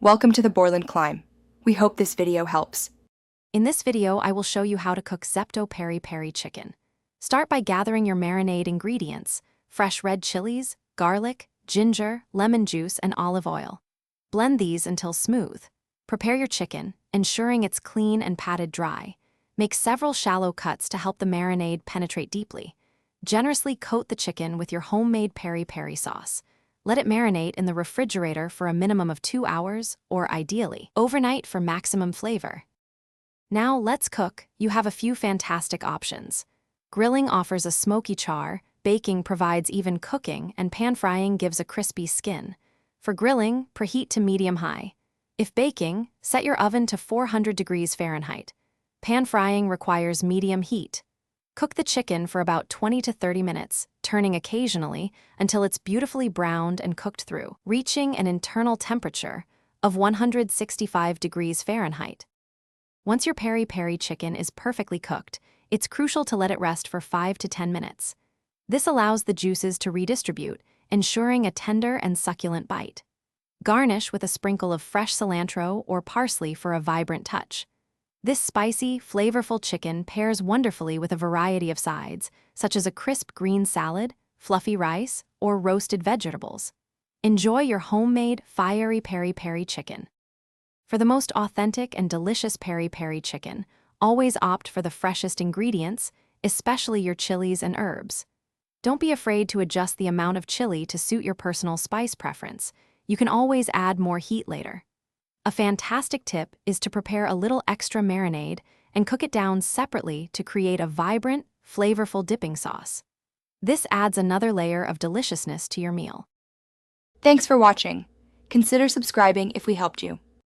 Welcome to the Borland Climb. We hope this video helps. In this video, I will show you how to cook Zepto Peri Peri Chicken. Start by gathering your marinade ingredients: fresh red chilies, garlic, ginger, lemon juice, and olive oil. Blend these until smooth. Prepare your chicken, ensuring it's clean and patted dry. Make several shallow cuts to help the marinade penetrate deeply. Generously coat the chicken with your homemade peri peri sauce. Let it marinate in the refrigerator for a minimum of 2 hours, or ideally, overnight for maximum flavor. Now let's cook. You have a few fantastic options. Grilling offers a smoky char, baking provides even cooking, and pan frying gives a crispy skin. For grilling, preheat to medium-high. If baking, set your oven to 400 degrees Fahrenheit. Pan frying requires medium heat. Cook the chicken for about 20 to 30 minutes, turning occasionally until it's beautifully browned and cooked through, reaching an internal temperature of 165 degrees Fahrenheit. Once your peri peri chicken is perfectly cooked, it's crucial to let it rest for 5 to 10 minutes. This allows the juices to redistribute, ensuring a tender and succulent bite. Garnish with a sprinkle of fresh cilantro or parsley for a vibrant touch. This spicy, flavorful chicken pairs wonderfully with a variety of sides, such as a crisp green salad, fluffy rice, or roasted vegetables. Enjoy your homemade, fiery peri peri chicken. For the most authentic and delicious peri peri chicken, always opt for the freshest ingredients, especially your chilies and herbs. Don't be afraid to adjust the amount of chili to suit your personal spice preference. You can always add more heat later. A fantastic tip is to prepare a little extra marinade and cook it down separately to create a vibrant, flavorful dipping sauce. This adds another layer of deliciousness to your meal. Thanks for watching. Consider subscribing if we helped you.